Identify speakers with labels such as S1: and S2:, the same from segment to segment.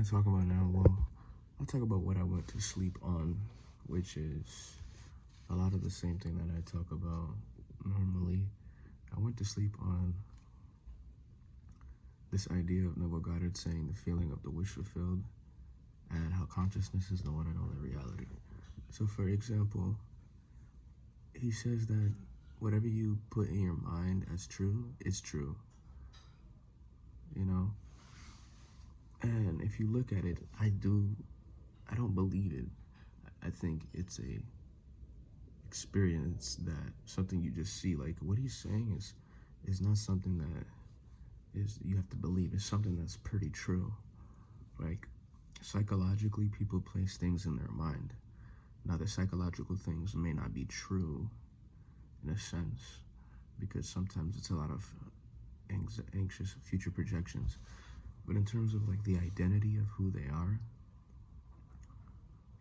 S1: I talk about now? Well, I'll talk about what I went to sleep on, which is a lot of the same thing that I talk about normally. I went to sleep on this idea of Neville Goddard saying the feeling of the wish fulfilled and how consciousness is the one and only reality. So, for example, he says that whatever you put in your mind as true is true, you know? And if you look at it, I don't believe it. I think it's a experience, that something you just see. Like, what he's saying is not something that is you have to believe. It's something that's pretty true. Like, psychologically, people place things in their mind. Now, the psychological things may not be true in a sense, because sometimes it's a lot of anxious future projections. But in terms of like the identity of who they are,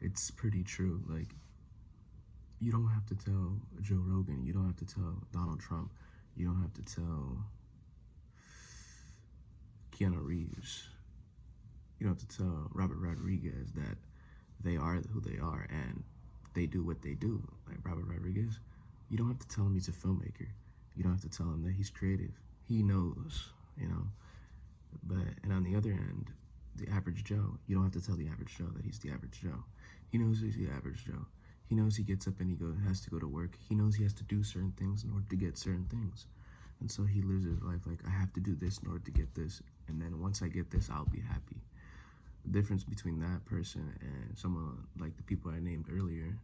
S1: it's pretty true. Like, you don't have to tell Joe Rogan, you don't have to tell Donald Trump, you don't have to tell Keanu Reeves, you don't have to tell Robert Rodriguez that they are who they are and they do what they do. Like Robert Rodriguez, you don't have to tell him he's a filmmaker. You don't have to tell him that he's creative. He knows, you know. And on the other end, the average Joe, you don't have to tell the average Joe that he's the average Joe. He knows he's the average Joe. He knows he gets up and has to go to work. He knows he has to do certain things in order to get certain things. And so he lives his life like, I have to do this in order to get this. And then once I get this, I'll be happy. The difference between that person and someone like the people I named earlier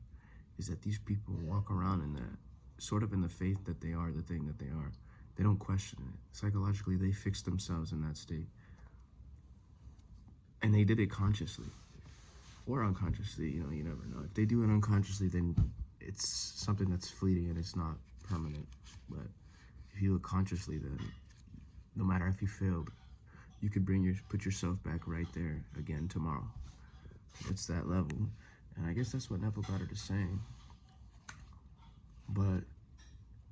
S1: is that these people walk around in that, sort of in the faith that they are the thing that they are. They don't question it. Psychologically, they fix themselves in that state. And they did it consciously or unconsciously, you know, you never know. If they do it unconsciously, then it's something that's fleeting and it's not permanent. But if you do it consciously, then no matter if you failed, you could put yourself back right there again tomorrow. It's that level. And I guess that's what Neville Goddard is saying. But,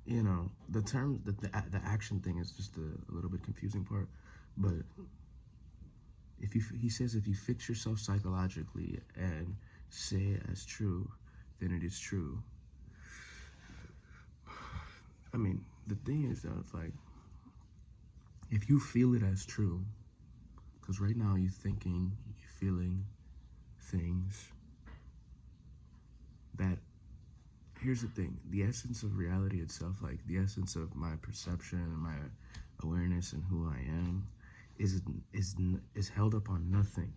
S1: you know, the term, the action thing is just a little bit confusing part. But he says if you fix yourself psychologically and say it as true, then it is true. I mean, the thing is that it's like, if you feel it as true, because right now you're thinking, you're feeling things that, here's the thing, the essence of reality itself, like the essence of my perception and my awareness and who I am, is held up on nothing,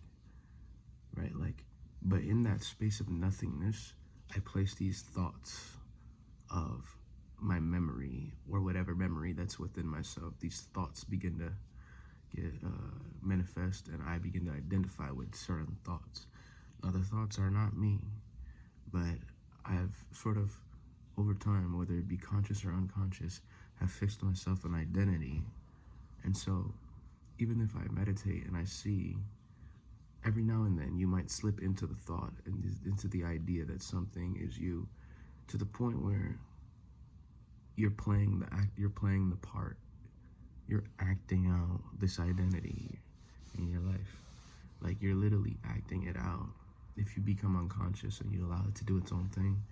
S1: right? Like, but in that space of nothingness, I place these thoughts of my memory or whatever memory that's within myself. These thoughts begin to get manifest, and I begin to identify with certain thoughts. Now, the thoughts are not me, but I've sort of, over time, whether it be conscious or unconscious, have fixed myself an identity. And so, even if I meditate and I see, every now and then you might slip into the thought and into the idea that something is you, to the point where you're playing the part, you're acting out this identity in your life. Like, you're literally acting it out. If you become unconscious and you allow it to do its own thing,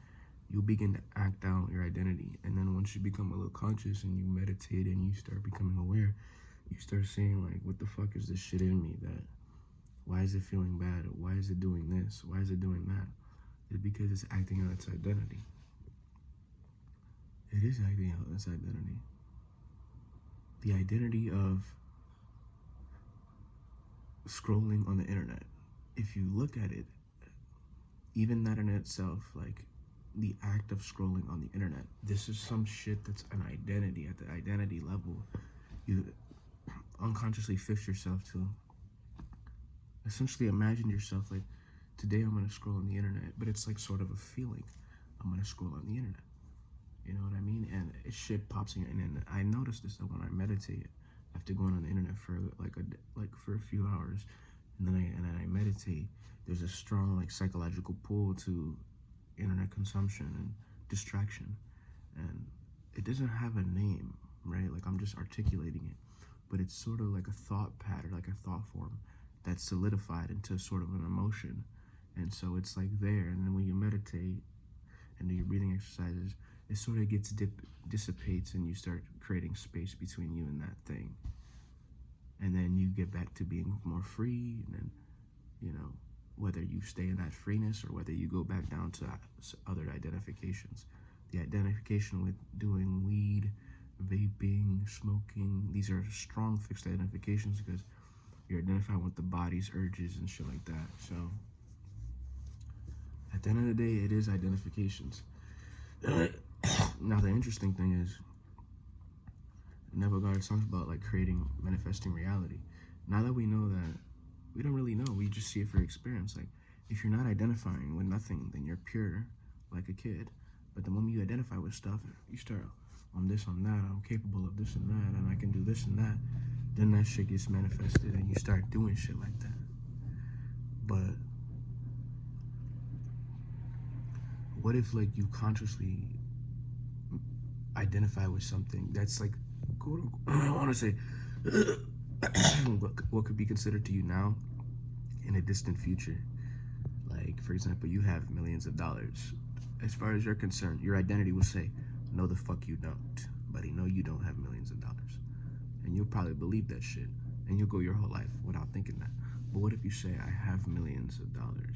S1: you'll begin to act out your identity. And then once you become a little conscious and you meditate and you start becoming aware, you start saying, like, what the fuck is this shit in me? That, why is it feeling bad? Why is it doing this? Why is it doing that? It's because it's acting out its identity. It is acting out its identity. The identity of scrolling on the internet. If you look at it, even that in itself, like the act of scrolling on the internet, this is some shit that's an identity. At the identity level, you unconsciously fix yourself to essentially imagine yourself like, today I'm gonna scroll on the internet, but it's like sort of a feeling. I'm gonna scroll on the internet. You know what I mean? And shit pops in, and I noticed this that when I meditate, after going on the internet for for a few hours, and then I meditate, there's a strong like psychological pull to internet consumption and distraction, and it doesn't have a name, right? Like, I'm just articulating it, but it's sort of like a thought pattern, like a thought form that's solidified into sort of an emotion. And so it's like there. And then when you meditate and do your breathing exercises, it sort of dissipates, and you start creating space between you and that thing. And then you get back to being more free. And then, you know, whether you stay in that freeness or whether you go back down to other identifications. The identification with doing weed, vaping, smoking, these are strong fixed identifications because you're identifying with the body's urges and shit like that. So at the end of the day, it is identifications. Now the interesting thing is, Neville Goddard talks about like creating, manifesting reality. Now that we know that, we don't really know. We just see it for experience. Like, if you're not identifying with nothing, then you're pure, like a kid. But the moment you identify with stuff, you start, I'm this, I'm that, I'm capable of this and that, and I can do this and that. Then that shit gets manifested, and you start doing shit like that. But what if, like, you consciously identify with something that's like, I want to say, what could be considered to you now in a distant future? Like, for example, you have millions of dollars. As far as you're concerned, your identity will say, no, the fuck you don't. Buddy, no, you don't have millions of dollars. And you'll probably believe that shit. And you'll go your whole life without thinking that. But what if you say, I have millions of dollars?